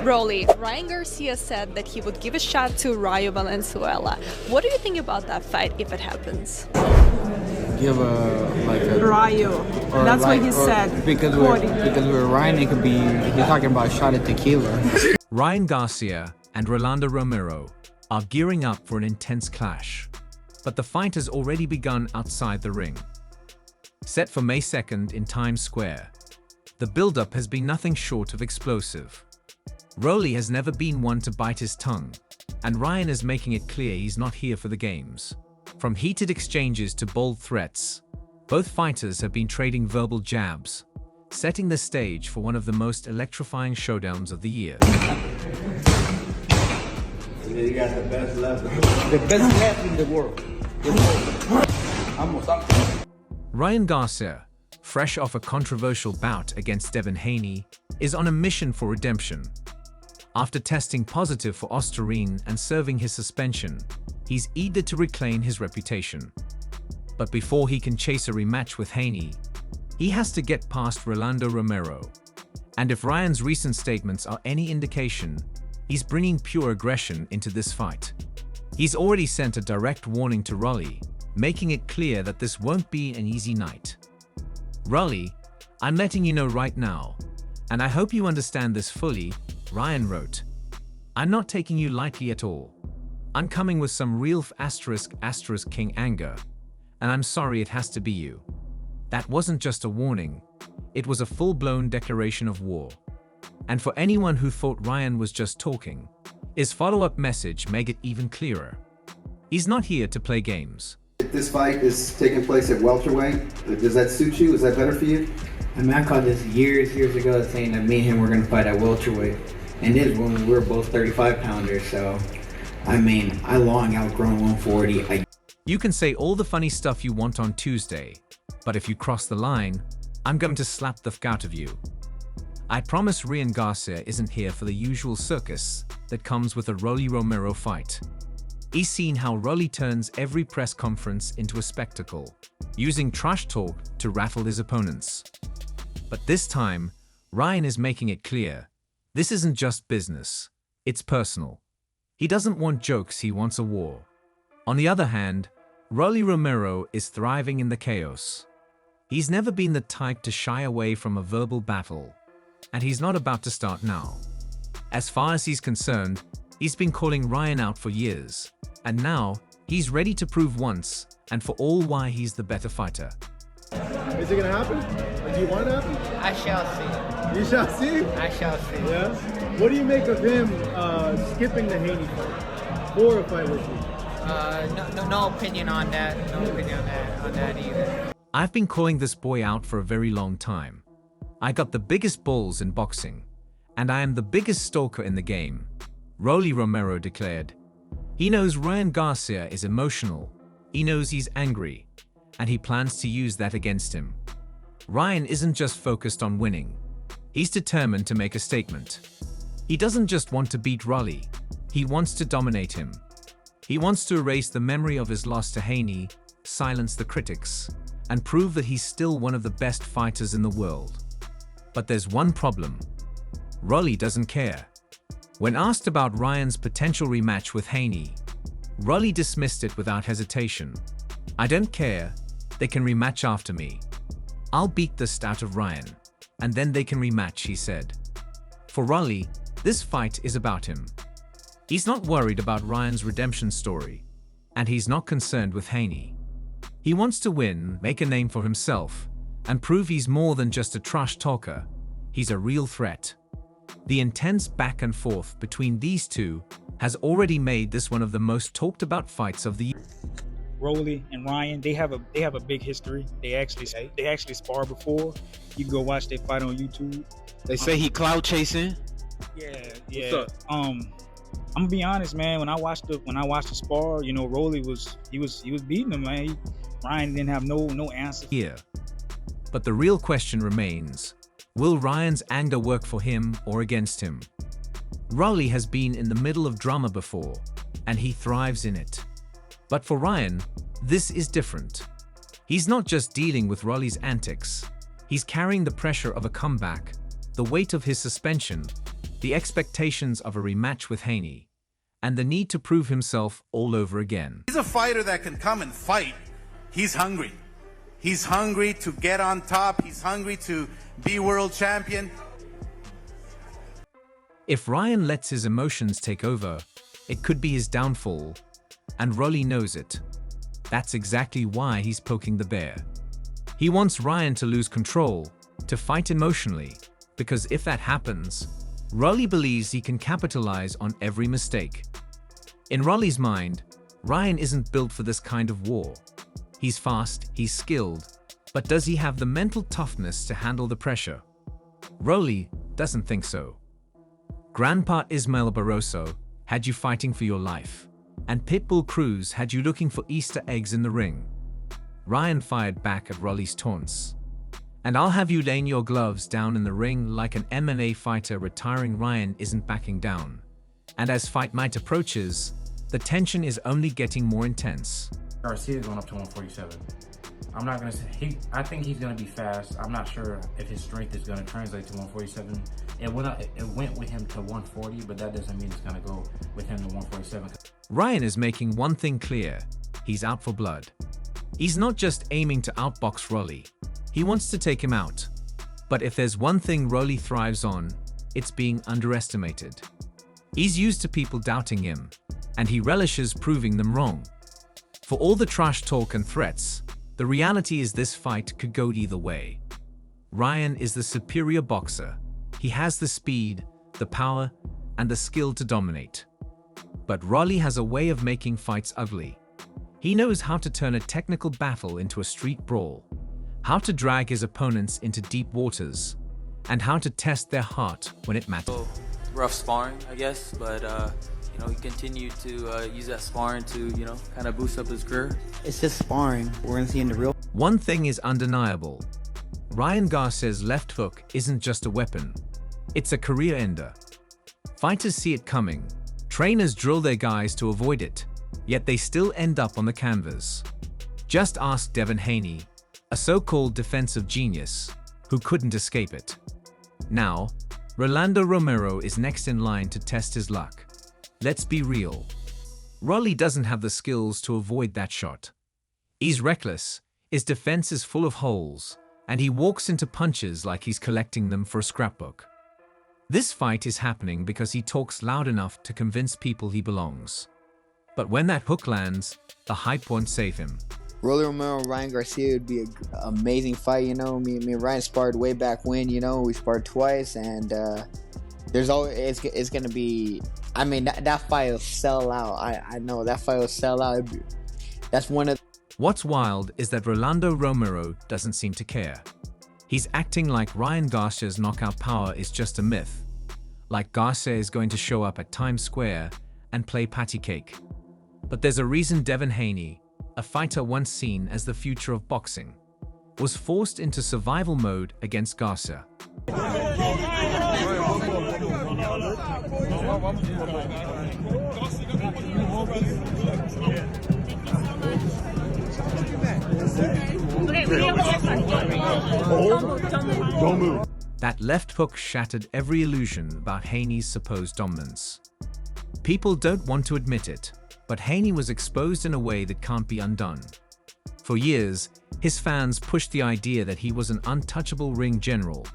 Rolly, Ryan Garcia said that he would give a shot to Rayo Valenzuela. What do you think about that fight if it happens? Give a Rayo. That's like, what he said. Because we're Ryan, it could be he's talking about a shot at tequila. Ryan Garcia and Rolando Romero are gearing up for an intense clash, but the fight has already begun outside the ring. Set for May 2nd in Times Square, the build-up has been nothing short of explosive. Rolly has never been one to bite his tongue, and Ryan is making it clear he's not here for the games. From heated exchanges to bold threats, both fighters have been trading verbal jabs, setting the stage for one of the most electrifying showdowns of the year. You got the best left in the world. Ryan Garcia, fresh off a controversial bout against Devin Haney, is on a mission for redemption. After testing positive for Ostarine and serving his suspension, he's eager to reclaim his reputation. But before he can chase a rematch with Haney, he has to get past Rolando Romero. And if Ryan's recent statements are any indication, he's bringing pure aggression into this fight. He's already sent a direct warning to Rolly, making it clear that this won't be an easy night. Rolly, I'm letting you know right now, and I hope you understand this fully, Ryan wrote. I'm not taking you lightly at all. I'm coming with some real ** king anger, and I'm sorry it has to be you. That wasn't just a warning, it was a full-blown declaration of war. And for anyone who thought Ryan was just talking, his follow-up message made it even clearer. He's not here to play games. This fight is taking place at welterweight. Does that suit you? Is that better for you? I mean, I called this years ago saying that me and him were going to fight at welterweight. And this when we were both 35-pounders, so, I mean, I long outgrown 140. You can say all the funny stuff you want on Tuesday, but if you cross the line, I'm going to slap the f*** out of you. I promise Ryan Garcia isn't here for the usual circus that comes with a Rolly Romero fight. He's seen how Rolly turns every press conference into a spectacle, using trash talk to rattle his opponents. But this time, Ryan is making it clear, this isn't just business, it's personal. He doesn't want jokes, he wants a war. On the other hand, Rolly Romero is thriving in the chaos. He's never been the type to shy away from a verbal battle, and he's not about to start now. As far as he's concerned, he's been calling Ryan out for years, and now he's ready to prove once and for all why he's the better fighter. Is it gonna happen? Do you want it to happen? I shall see. You shall see? I shall see. Yeah? What do you make of him skipping the Haney fight for a fight with you? No opinion on that. No opinion on that either. I've been calling this boy out for a very long time. I got the biggest balls in boxing, and I am the biggest stalker in the game, Rolly Romero declared. He knows Ryan Garcia is emotional, he knows he's angry, and he plans to use that against him. Ryan isn't just focused on winning, he's determined to make a statement. He doesn't just want to beat Rolly, he wants to dominate him. He wants to erase the memory of his loss to Haney, silence the critics, and prove that he's still one of the best fighters in the world. But there's one problem. Rolly doesn't care. When asked about Ryan's potential rematch with Haney, Rolly dismissed it without hesitation. I don't care, they can rematch after me. I'll beat the stout of Ryan, and then they can rematch, he said. For Rolly, this fight is about him. He's not worried about Ryan's redemption story, and he's not concerned with Haney. He wants to win, make a name for himself, and prove he's more than just a trash talker. He's a real threat. The intense back and forth between these two has already made this one of the most talked about fights of the year. Rolly and Ryan, they have a big history. They actually sparred before. You can go watch their fight on YouTube. They say he clout chasing. Yeah. What's up? I'm gonna be honest, man. When I watched the spar, you know, Rolly was beating him, man. Ryan didn't have no answer here. But the real question remains, will Ryan's anger work for him or against him? Rolly has been in the middle of drama before, and he thrives in it. But for Ryan, this is different. He's not just dealing with Rolly's antics, he's carrying the pressure of a comeback, the weight of his suspension, the expectations of a rematch with Haney, and the need to prove himself all over again. He's a fighter that can come and fight. He's hungry. He's hungry to get on top. He's hungry to be world champion. If Ryan lets his emotions take over, it could be his downfall, and Rolly knows it. That's exactly why he's poking the bear. He wants Ryan to lose control, to fight emotionally, because if that happens, Rolly believes he can capitalize on every mistake. In Rolly's mind, Ryan isn't built for this kind of war. He's fast, he's skilled, but does he have the mental toughness to handle the pressure? Rolly doesn't think so. Grandpa Ismael Barroso had you fighting for your life, and Pitbull Cruz had you looking for Easter eggs in the ring. Ryan fired back at Rolly's taunts. And I'll have you laying your gloves down in the ring like an MMA fighter. Retiring Ryan isn't backing down. And as fight night approaches, the tension is only getting more intense. Garcia is going up to 147. I'm not going to say, I think he's going to be fast. I'm not sure if his strength is going to translate to 147. It went with him to 140, but that doesn't mean it's going to go with him to 147. Ryan is making one thing clear. He's out for blood. He's not just aiming to outbox Rolly. He wants to take him out. But if there's one thing Rolly thrives on, it's being underestimated. He's used to people doubting him, and he relishes proving them wrong. For all the trash talk and threats, the reality is this fight could go either way. Ryan is the superior boxer. He has the speed, the power, and the skill to dominate. But Rolly has a way of making fights ugly. He knows how to turn a technical battle into a street brawl, how to drag his opponents into deep waters, and how to test their heart when it matters. Rough sparring, I guess, but he continued to use that sparring to, kind of boost up his career. It's just sparring. We're gonna see in the real. One thing is undeniable. Ryan Garcia's left hook isn't just a weapon. It's a career ender. Fighters see it coming. Trainers drill their guys to avoid it, yet they still end up on the canvas. Just ask Devin Haney, a so-called defensive genius, who couldn't escape it. Now, Rolando Romero is next in line to test his luck. Let's be real. Rolly doesn't have the skills to avoid that shot. He's reckless, his defense is full of holes, and he walks into punches like he's collecting them for a scrapbook. This fight is happening because he talks loud enough to convince people he belongs. But when that hook lands, the hype won't save him. Rolly Romero and Ryan Garcia would be an amazing fight, Me and Ryan sparred way back when, we sparred twice, and there's always, it's going to be, that fight will sell out. I know that fight will sell out. That's one of... What's wild is that Rolando Romero doesn't seem to care. He's acting like Ryan Garcia's knockout power is just a myth. Like Garcia is going to show up at Times Square and play patty cake. But there's a reason Devin Haney, a fighter once seen as the future of boxing, was forced into survival mode against Garcia. Don't move. That left hook shattered every illusion about Haney's supposed dominance. People don't want to admit it, but Haney was exposed in a way that can't be undone. For years, his fans pushed the idea that he was an untouchable ring general.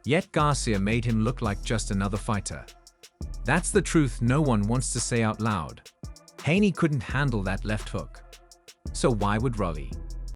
Yet Garcia made him look like just another fighter. That's the truth no one wants to say out loud. Haney couldn't handle that left hook. So why would Rolly?